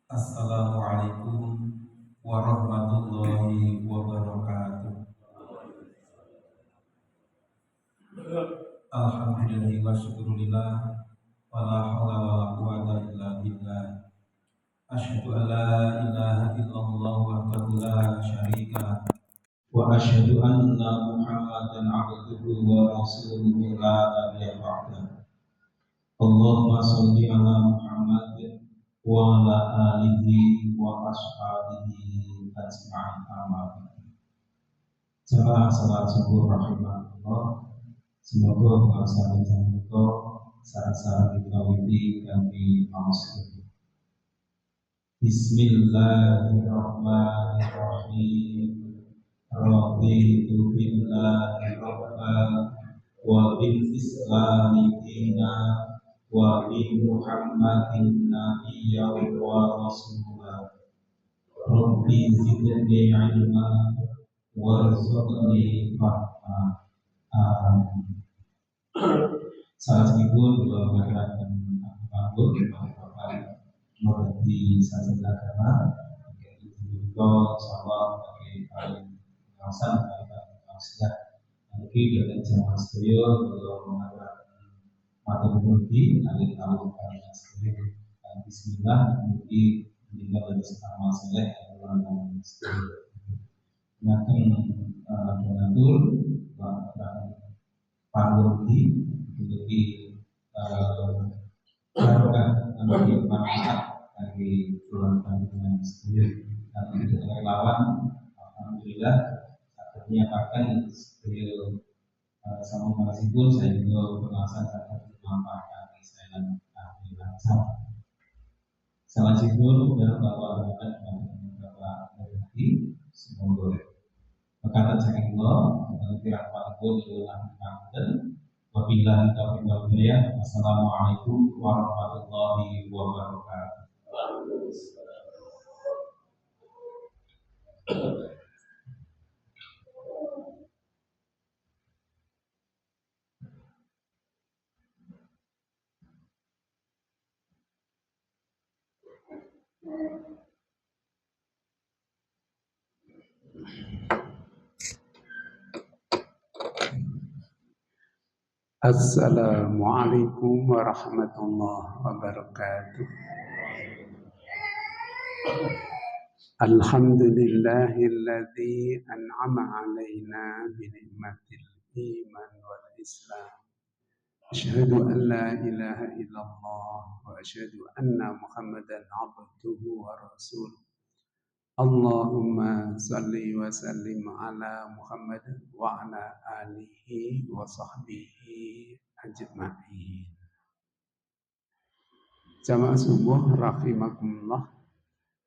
Assalamualaikum warahmatullahi wabarakatuh. Alhamdulillah wa syukurillah wala haula wala quwata illa billah. Asyhadu an la ilaha illallah wahdahu la syarika lah wa asyhadu anna Muhammadan abduhu wa rasuluhu la nabiyya ba'da. Allahumma shalli ala Muhammad wa ala alihi wa ashabihi ajma'in. Amin. Jamaah salat subuh rahimahullah. Semoga bangsa dan kita saat-saat kita witi kami maksud. Bismillahirrahmanirrahim. Raditu billahi rabban wa bil islami dina wa bi Muhammadin nabiyyan wa rasulah. Rabbi zidni ilma warzuqni fahma. Saat itu mengatakan Bapak mengerti sahaja agama, juga insyaAllah bagi pengawasan maksudnya mungkin dengan jamaah studio belum mengatakan mata mengerti ada tahu kalian studio dan Bismillah mungkin meninggal dari setama seleh yang mengatakan studio. Mengatakan donatur Panurdi menjadi barokah dan manfaat dari bulan kandungan sendiri dan untuk relawan alhamdulillah saat menyatakan beliau sama meskipun saya juga pengawasan sangat bermanfaat bagi saya dan ahli bangsa. Selanjutnya dalam bapak berhati semoga berkata saya Allah kira pun diulang dan wabillahi taufiq wal hidayah. Wassalamualaikum warahmatullahi wabarakatuh. Assalamualaikum warahmatullahi wabarakatuh. Alhamdulillahilladzi an'ama alaina bi ni'matil iman wal islam. Asyhadu an la ilaha illallah wa asyhadu anna Muhammadan abduhu wa rasuluh. Allahumma salli wa sallim ala Muhammad wa ala alihi wa sahbihi ajma'in. Jamaah subuh rahimakumullah.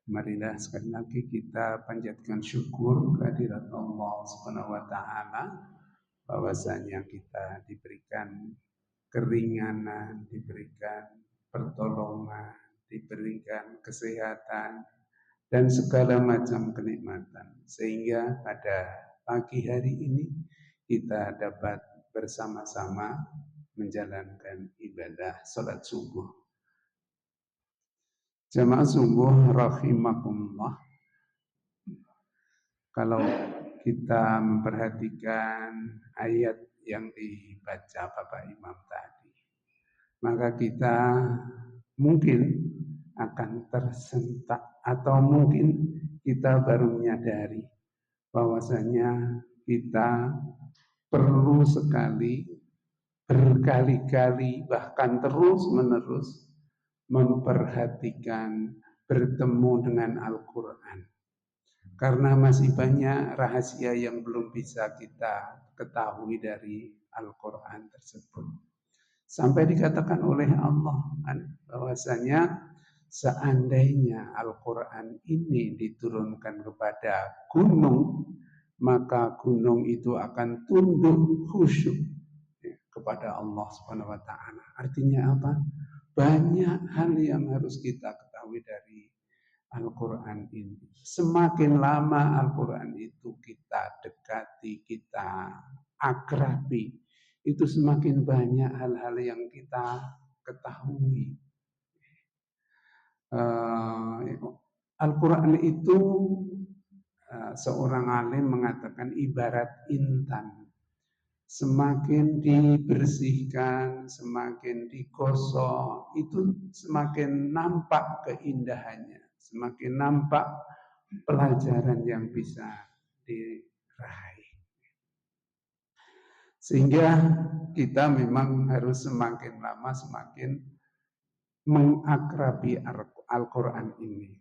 Marilah sekali lagi kita panjatkan syukur kehadirat Allah Subhanahu wa taala bahwasanya kita diberikan keringanan, diberikan pertolongan, diberikan kesehatan dan segala macam kenikmatan sehingga pada pagi hari ini kita dapat bersama-sama menjalankan ibadah salat subuh. Jamaah subuh rahimakumullah. Kalau kita memperhatikan ayat yang dibaca Bapak Imam tadi, maka kita mungkin akan tersentak atau mungkin kita baru menyadari bahwasanya kita perlu sekali berkali-kali bahkan terus-menerus memperhatikan bertemu dengan Al-Quran. Karena masih banyak rahasia yang belum bisa kita ketahui dari Al-Quran tersebut. Sampai dikatakan oleh Allah bahwasanya seandainya Al-Quran ini diturunkan kepada gunung, maka gunung itu akan tunduk khusyuk kepada Allah Subhanahu wa taala. Artinya apa? Banyak hal yang harus kita ketahui dari Al-Quran ini. Semakin lama Al-Quran itu kita dekati, kita akrabi, itu semakin banyak hal-hal yang kita ketahui. Al-Quran itu seorang alim mengatakan ibarat intan. Semakin dibersihkan, semakin digosok, itu semakin nampak keindahannya, semakin nampak pelajaran yang bisa diraih. Sehingga kita memang harus semakin lama semakin mengakrabi Al-Quran ini.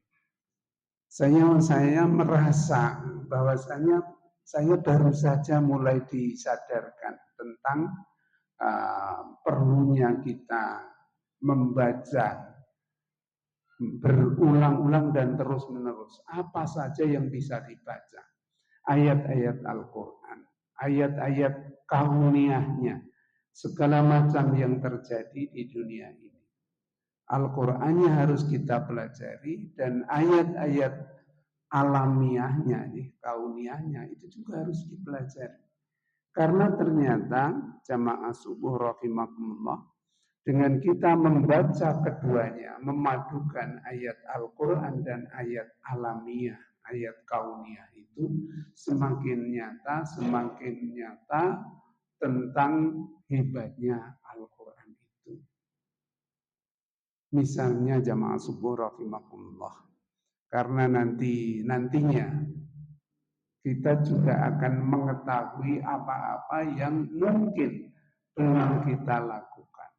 Saya merasa bahwasanya saya baru saja mulai disadarkan tentang perlunya kita membaca berulang-ulang dan terus-menerus. Apa saja yang bisa dibaca? Ayat-ayat Al-Quran, ayat-ayat kauniyahnya, segala macam yang terjadi di dunia ini. Al-Qur'annya harus kita pelajari dan ayat-ayat alamiahnya, kauniyahnya itu juga harus dipelajari. Karena ternyata jamaah subuh rahimakumullah, dengan kita membaca keduanya, memadukan ayat Al-Qur'an dan ayat alamiah, ayat kauniyah itu semakin nyata tentang hebatnya Al-Qur'an itu. Misalnya jamaah subuh rahimakumullah, karena nantinya kita juga akan mengetahui apa-apa yang mungkin belum kita lakukan,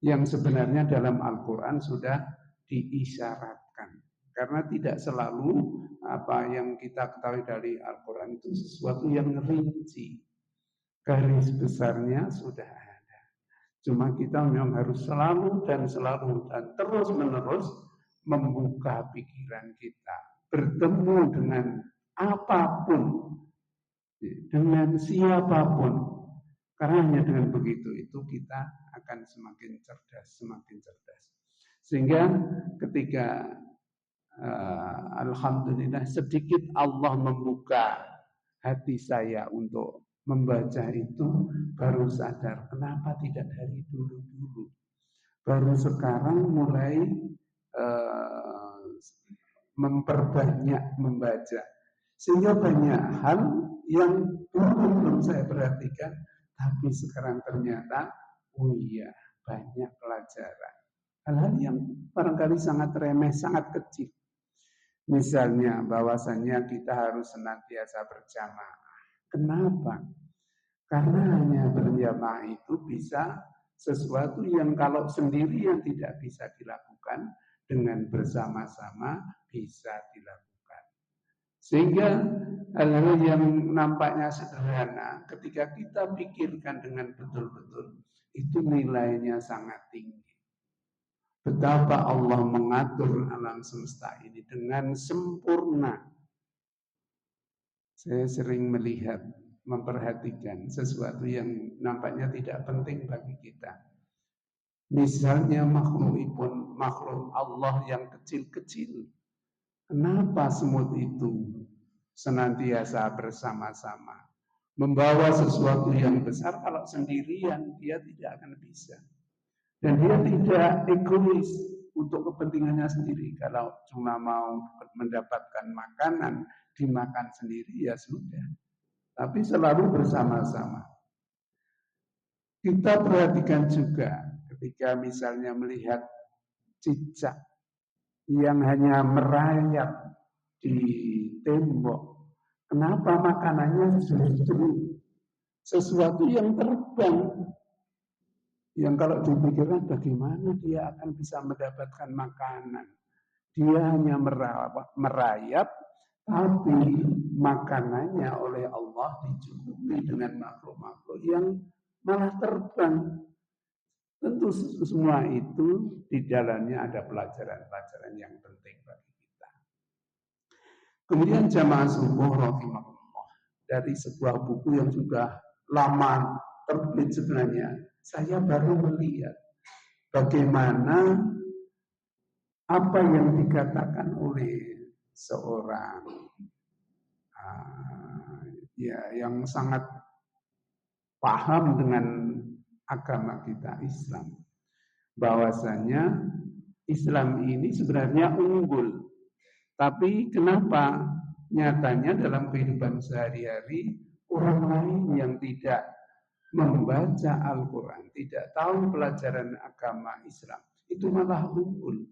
yang sebenarnya dalam Al-Quran sudah diisyaratkan. Karena tidak selalu apa yang kita ketahui dari Al-Quran itu sesuatu yang rinci, garis besarnya sudah ada. Cuma kita memang harus selalu dan terus menerus membuka pikiran kita, bertemu dengan apapun, dengan siapapun. Karena hanya dengan begitu itu kita akan semakin cerdas. Sehingga ketika alhamdulillah sedikit Allah membuka hati saya untuk membaca itu, baru sadar kenapa tidak dari dulu. Baru sekarang mulai memperbanyak membaca. Sehingga banyak hal yang belum saya perhatikan, tapi sekarang ternyata, oh iya, banyak pelajaran. Hal-hal yang barangkali sangat remeh, sangat kecil. Misalnya bahwasannya kita harus senantiasa berjamaah. Kenapa? Karena hanya berjamaah itu bisa sesuatu yang kalau sendirian tidak bisa dilakukan, dengan bersama-sama bisa dilakukan. Sehingga hal-hal yang nampaknya sederhana, ketika kita pikirkan dengan betul-betul, itu nilainya sangat tinggi. Betapa Allah mengatur alam semesta ini dengan sempurna. Saya sering melihat, memperhatikan sesuatu yang nampaknya tidak penting bagi kita. Misalnya makhluk Allah yang kecil-kecil. Kenapa semut itu senantiasa bersama-sama? Membawa sesuatu yang besar, kalau sendirian dia tidak akan bisa. Dan dia tidak egois untuk kepentingannya sendiri. Kalau cuma mau mendapatkan makanan, dimakan sendiri ya sudah. Tapi selalu bersama-sama. Kita perhatikan juga ketika misalnya melihat cicak yang hanya merayap di tembok. Kenapa makanannya justru sesuatu yang terbang? Yang kalau dipikirkan bagaimana dia akan bisa mendapatkan makanan. Dia hanya merayap, tapi makanannya oleh Allah dicukupi dengan makhluk-makhluk yang malah terbang. Tentu semua itu di dalamnya ada pelajaran-pelajaran yang penting bagi kita. Kemudian jamaah subuh rahimahullah, dari sebuah buku yang sudah lama terbit sebenarnya, saya baru melihat bagaimana apa yang dikatakan oleh seorang yang sangat paham dengan agama kita Islam, bahwasanya Islam ini sebenarnya unggul Tapi kenapa nyatanya dalam kehidupan sehari-hari orang lain yang tidak membaca Al-Quran, tidak tahu pelajaran agama Islam, itu malah unggul.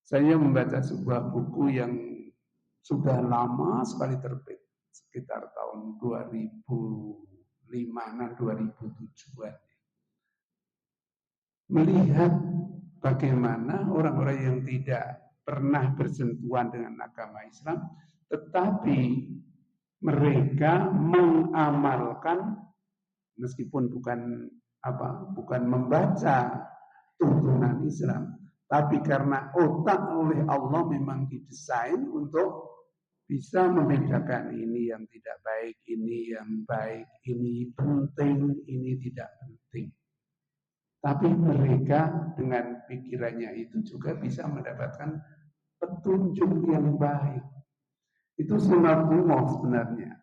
Saya membaca sebuah buku yang sudah lama sekali terbit, sekitar tahun 2005 2007-an. Melihat bagaimana orang-orang yang tidak pernah bersentuhan dengan agama Islam, tetapi mereka mengamalkan meskipun bukan membaca tuntunan Islam, tapi karena otak oleh Allah memang didesain untuk bisa membedakan ini yang tidak baik, ini yang baik, ini penting, ini tidak penting. Tapi mereka dengan pikirannya itu juga bisa mendapatkan petunjuk yang baik. Itu sunatullah sebenarnya.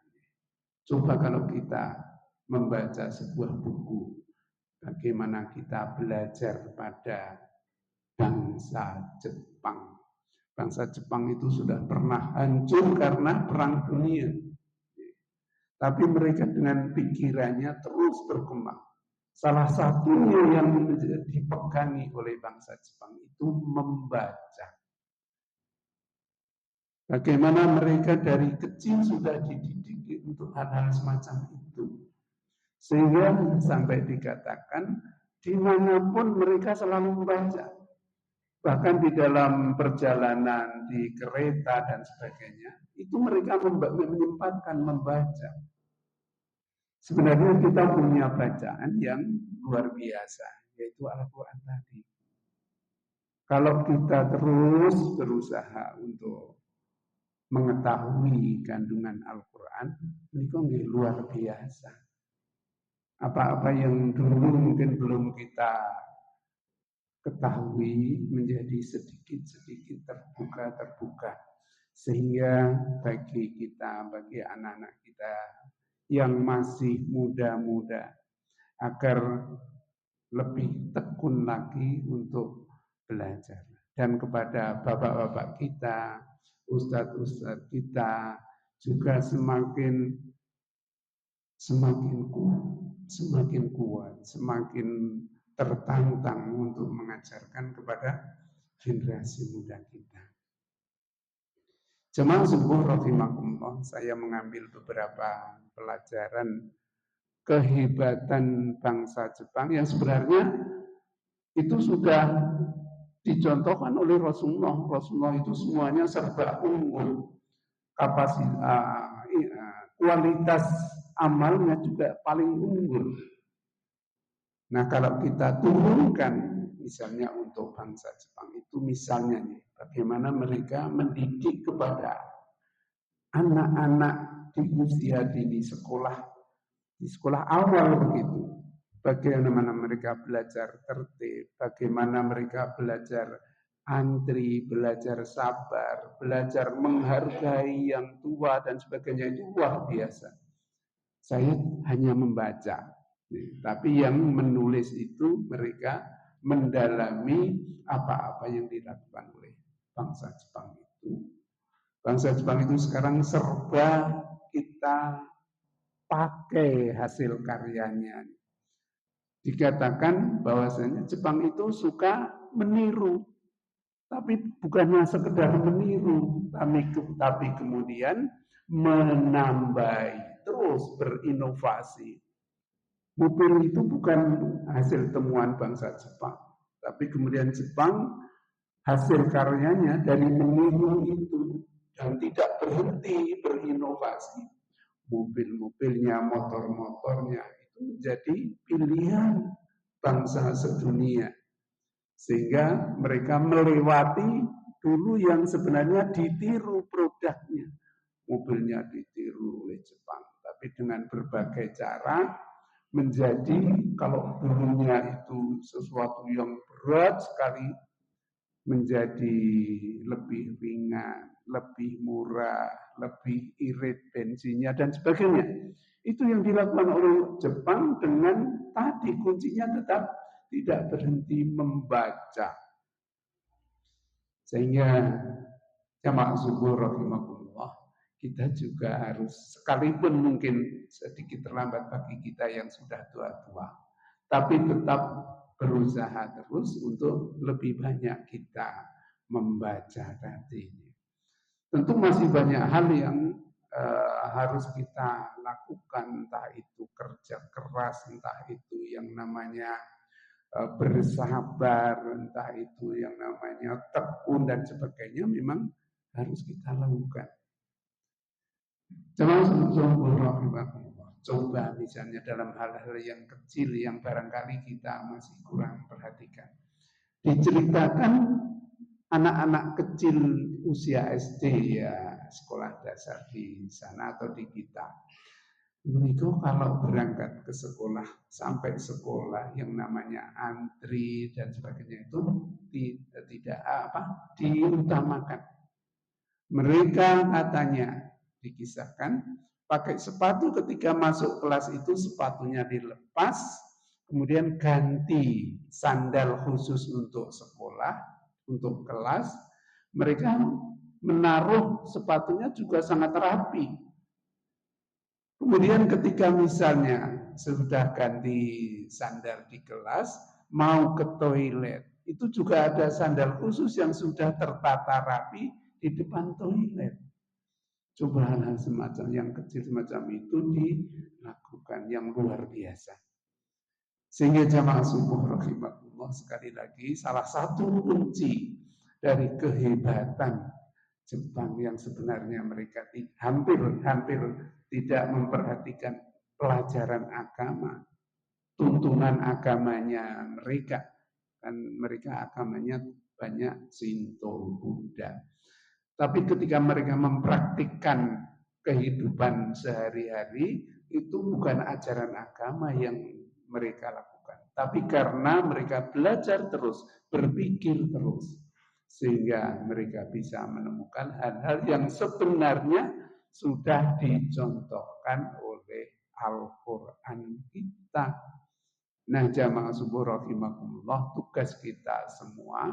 Coba kalau kita membaca sebuah buku, bagaimana kita belajar pada bangsa Jepang. Bangsa Jepang itu sudah pernah hancur karena perang dunia. Tapi mereka dengan pikirannya terus berkembang. Salah satunya yang dipegangi oleh bangsa Jepang itu membaca. Bagaimana mereka dari kecil sudah dididik untuk hal-hal semacam itu. Sehingga sampai dikatakan dimanapun mereka selalu membaca. Bahkan di dalam perjalanan, di kereta dan sebagainya, itu mereka menyempatkan membaca. Sebenarnya kita punya bacaan yang luar biasa, yaitu Al-Quran tadi. Kalau kita terus berusaha untuk mengetahui kandungan Al-Quran, ini kok luar biasa. Apa-apa yang dulu mungkin belum kita ketahui menjadi sedikit-sedikit terbuka. Sehingga bagi kita, bagi anak-anak kita yang masih muda-muda, agar lebih tekun lagi untuk belajar. Dan kepada bapak-bapak kita, ustadz-ustadz kita, juga semakin kuat, semakin tertantang untuk mengajarkan kepada generasi muda kita. Jemaah subuh rahimakumullah, saya mengambil beberapa pelajaran kehebatan bangsa Jepang yang sebenarnya itu sudah dicontohkan oleh Rasulullah. Rasulullah itu semuanya serba unggul. Kualitas amalnya juga paling unggul. Nah, kalau kita turunkan misalnya untuk bangsa Jepang itu misalnya nih, bagaimana mereka mendidik kepada anak-anak di usia dini di sekolah awal begitu. Bagaimana mereka belajar tertib, bagaimana mereka belajar antri, belajar sabar, belajar menghargai yang tua dan sebagainya, itu luar biasa. Saya hanya membaca, tapi yang menulis itu mereka mendalami apa-apa yang dilakukan oleh bangsa Jepang itu. Bangsa Jepang itu sekarang serba kita pakai hasil karyanya. Dikatakan bahwasanya Jepang itu suka meniru, tapi bukannya sekedar meniru, tapi kemudian menambahi, terus berinovasi. Mobil itu bukan hasil temuan bangsa Jepang, tapi kemudian Jepang hasil karyanya dari meniru itu dan tidak berhenti berinovasi. Mobil-mobilnya, motor-motornya itu menjadi pilihan bangsa sedunia. Sehingga mereka melewati dulu yang sebenarnya ditiru produknya. Mobilnya ditiru oleh Jepang, tapi dengan berbagai cara menjadi, kalau dulunya itu sesuatu yang berat sekali, menjadi lebih ringan, lebih murah, lebih irit bensinnya dan sebagainya. Itu yang dilakukan oleh Jepang dengan tadi kuncinya tetap tidak berhenti membaca. Sehingga Jamaah subuh rahimakumullah, kita juga harus, sekalipun mungkin sedikit terlambat bagi kita yang sudah tua-tua, tapi tetap berusaha terus untuk lebih banyak kita membaca tadi. Tentu masih banyak hal yang harus kita lakukan, entah itu kerja keras, entah itu yang namanya bersabar, entah itu yang namanya tekun dan sebagainya, memang harus kita lakukan. Coba misalnya dalam hal-hal yang kecil yang barangkali kita masih kurang perhatikan. Diceritakan anak-anak kecil usia SD, ya sekolah dasar di sana atau di kita. Mereka kalau berangkat ke sekolah, sampai sekolah yang namanya antri dan sebagainya itu tidak diutamakan. Mereka katanya dikisahkan pakai sepatu, ketika masuk kelas itu sepatunya dilepas, kemudian ganti sandal khusus untuk sekolah, untuk kelas. Mereka menaruh sepatunya juga sangat rapi. Kemudian ketika misalnya sudah ganti sandal di kelas, mau ke toilet, itu juga ada sandal khusus yang sudah tertata rapi di depan toilet. Coba hal-hal semacam yang kecil semacam itu dilakukan, yang luar biasa. Sehingga jamaah subuh rahimahullah, sekali lagi salah satu kunci dari kehebatan Jepang yang sebenarnya mereka hampir tidak memperhatikan pelajaran agama, tuntunan agamanya mereka. Kan mereka agamanya banyak Shinto, Buddha. Tapi ketika mereka mempraktikkan kehidupan sehari-hari, itu bukan ajaran agama yang mereka lakukan. Tapi karena mereka belajar terus, berpikir terus, sehingga mereka bisa menemukan hal-hal yang sebenarnya sudah dicontohkan oleh Al-Quran kita. Nah, jamaah subuh rahimakumullah, tugas kita semua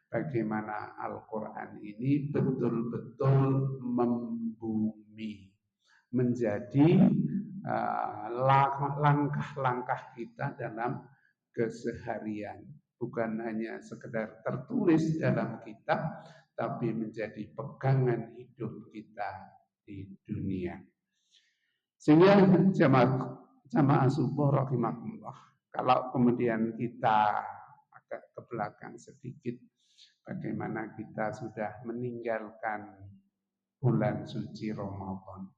bagaimana Al-Quran ini betul-betul membumi, menjadi langkah-langkah kita dalam keseharian. Bukan hanya sekedar tertulis dalam kitab, tapi menjadi pegangan hidup kita di dunia. Sehingga jamaah subuh rahimakumullah, kalau kemudian kita agak ke belakang sedikit, bagaimana kita sudah meninggalkan bulan suci Ramadan,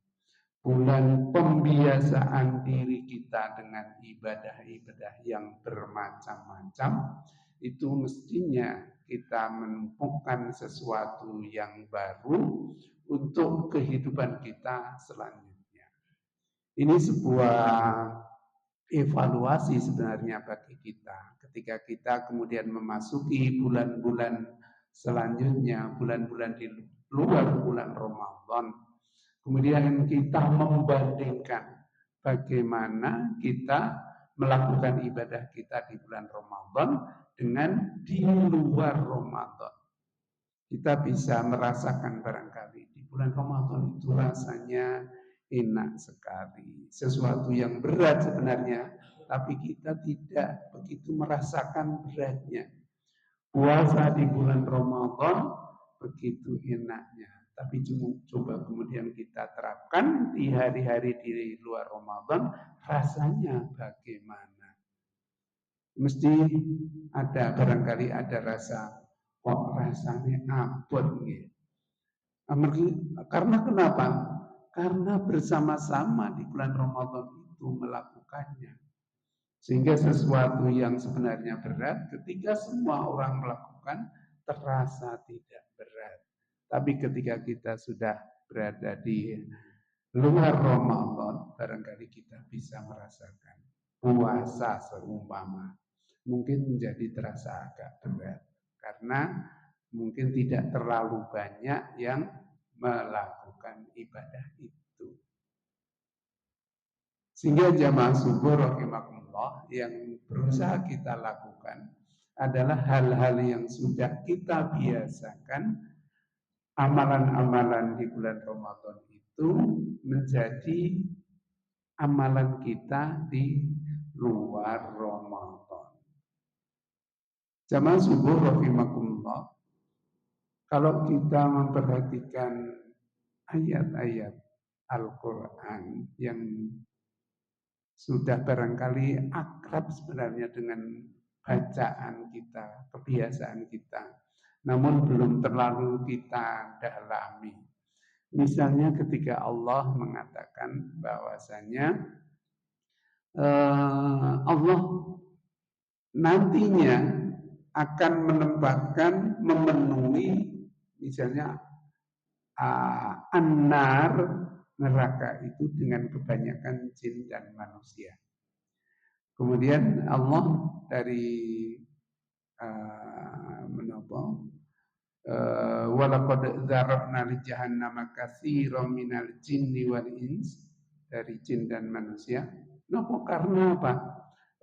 bulan pembiasaan diri kita dengan ibadah-ibadah yang bermacam-macam, itu mestinya kita menemukan sesuatu yang baru untuk kehidupan kita selanjutnya. Ini sebuah evaluasi sebenarnya bagi kita ketika kita kemudian memasuki bulan-bulan selanjutnya, bulan-bulan di luar bulan Ramadan. Kemudian kita membandingkan bagaimana kita melakukan ibadah kita di bulan Ramadan dengan di luar Ramadan. Kita bisa merasakan barangkali di bulan Ramadan itu rasanya enak sekali. Sesuatu yang berat sebenarnya, tapi kita tidak begitu merasakan beratnya. Puasa di bulan Ramadan begitu enaknya. Tapi coba kemudian kita terapkan di hari-hari di luar Ramadan, rasanya bagaimana? Mesti ada, barangkali ada rasa, kok rasanya abot gitu. Karena kenapa? Karena bersama-sama di bulan Ramadan itu melakukannya. Sehingga sesuatu yang sebenarnya berat, ketika semua orang melakukan, terasa tidak berat. Tapi ketika kita sudah berada di luar Ramadan, barangkali kita bisa merasakan puasa seumpama mungkin menjadi terasa agak berat, karena mungkin tidak terlalu banyak yang melakukan ibadah itu. Sehingga jamaah subuh rahimakumullah, yang berusaha kita lakukan adalah hal-hal yang sudah kita biasakan amalan-amalan di bulan Ramadan itu menjadi amalan kita di luar Ramadan. Jamaah subuh rahimakumullah, kalau kita memperhatikan ayat-ayat Al-Quran yang sudah barangkali akrab sebenarnya dengan bacaan kita, kebiasaan kita, namun belum terlalu kita dalami. Misalnya ketika Allah mengatakan bahwasanya Allah nantinya akan menempatkan, memenuhi misalnya an-nar, neraka itu dengan kebanyakan jin dan manusia. Kemudian Allah dari walaqad dzara'na li jahannama katsiran minal jinni wal ins, dari jin dan manusia. Napa? Karena apa?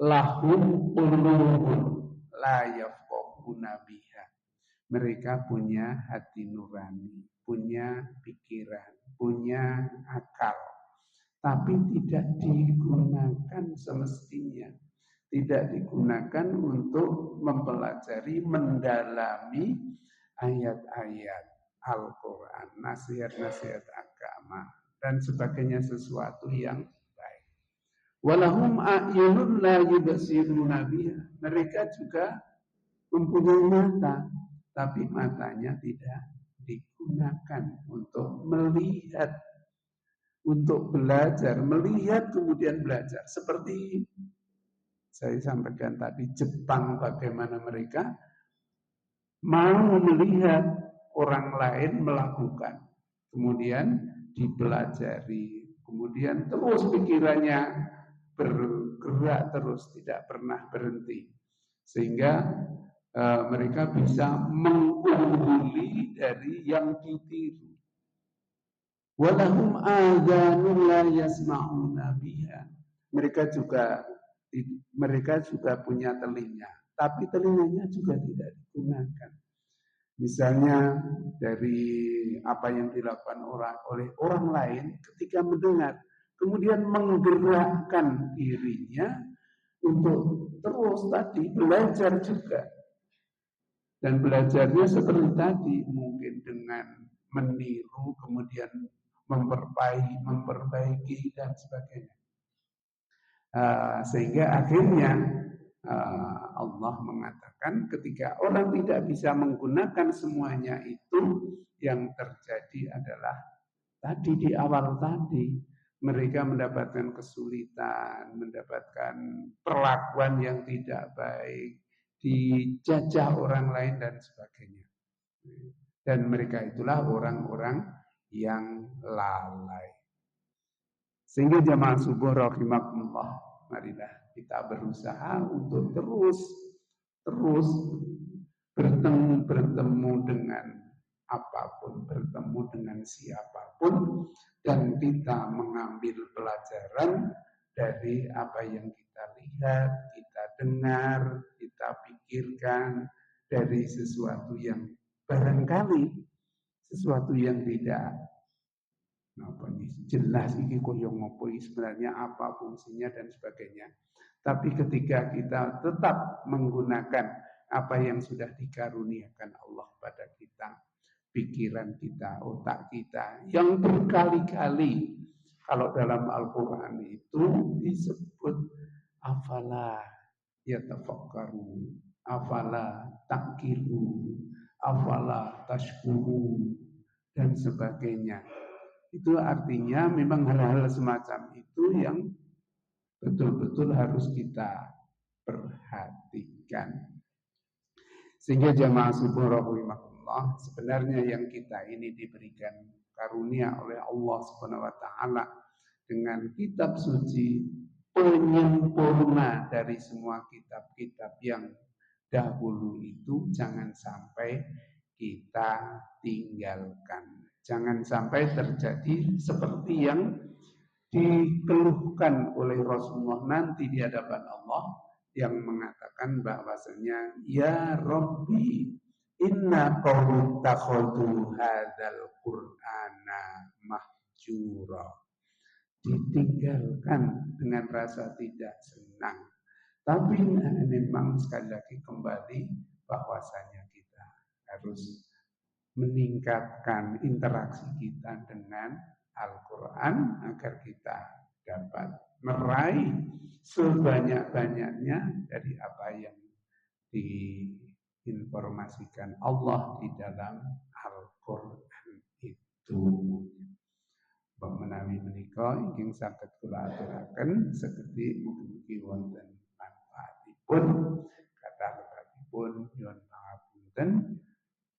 Lahum qulubun la yafqahuna biha. Mereka punya hati nurani, punya pikiran, punya akal, tapi tidak digunakan semestinya. Tidak digunakan untuk mempelajari, mendalami ayat-ayat Al-Quran, nasihat-nasihat agama, dan sebagainya, sesuatu yang baik. Walahum a'yunun la yubsiruna biha. Mereka juga mempunyai mata, tapi matanya tidak digunakan untuk melihat, untuk belajar, melihat kemudian belajar. Seperti saya sampaikan tadi, Jepang bagaimana mereka mau melihat orang lain melakukan, kemudian dipelajari, kemudian terus pikirannya bergerak terus, tidak pernah berhenti, sehingga mereka bisa mengungguli dari yang ditiru. Walahum adzanun la yasma'una biha. Mereka juga punya telinga, tapi telinganya juga tidak digunakan. Misalnya dari apa yang dilakukan oleh orang lain ketika mendengar, kemudian menggerakkan dirinya untuk terus tadi belajar juga. Dan belajarnya seperti tadi, mungkin dengan meniru, kemudian memperbaiki dan sebagainya. Sehingga akhirnya Allah mengatakan ketika orang tidak bisa menggunakan semuanya itu, yang terjadi adalah tadi di awal tadi, mereka mendapatkan kesulitan, mendapatkan perlakuan yang tidak baik, dijajah orang lain dan sebagainya. Dan mereka itulah orang-orang yang lalai. Sehingga jamaah subuh rahimakumullah, marilah kita berusaha untuk terus bertemu dengan apapun, bertemu dengan siapapun, dan kita mengambil pelajaran dari apa yang kita lihat, kita dengar, kita pikirkan, dari sesuatu yang barangkali sesuatu yang tidak jelas iki koyo ngopo sebenarnya apa fungsinya dan sebagainya. Tapi ketika kita tetap menggunakan apa yang sudah dikaruniakan Allah pada kita, pikiran kita, otak kita, yang berkali-kali kalau dalam Al-Quran itu disebut afala yatafakkaru, afala takiru, afala tashkuru, dan sebagainya. Itu artinya memang hal-hal semacam itu yang betul-betul harus kita perhatikan. Sehingga jamaah subuh rahimakumullah, sebenarnya yang kita ini diberikan karunia oleh Allah Subhanahu wa taala dengan kitab suci, penyempurna dari semua kitab-kitab yang dahulu itu, jangan sampai kita tinggalkan. Jangan sampai terjadi seperti yang dikeluhkan oleh Rasulullah nanti di hadapan Allah, yang mengatakan bahwasanya ya Rabbi, Inna qaumi takhadu hadzal qur'ana mahjura. Ditinggalkan dengan rasa tidak senang. Tapi memang sekali lagi kembali bahwasanya kita harus meningkatkan interaksi kita dengan Al-Quran agar kita dapat meraih sebanyak-banyaknya dari apa yang diinformasikan Allah di dalam Al-Quran itu. Menawi menika ingkang saged kula aturaken sekedhik mugi-mugi wonten manfaatipun kathah-kathahipun nyuwun pangapunten.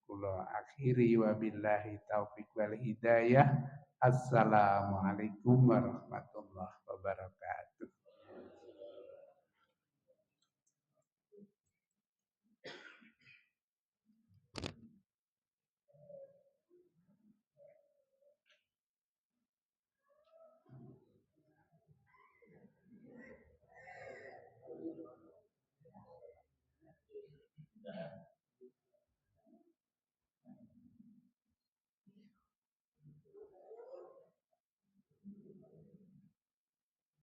Kula akhiri wabillahi taufiq wal hidayah. Assalamualaikum warahmatullahi wabarakatuh.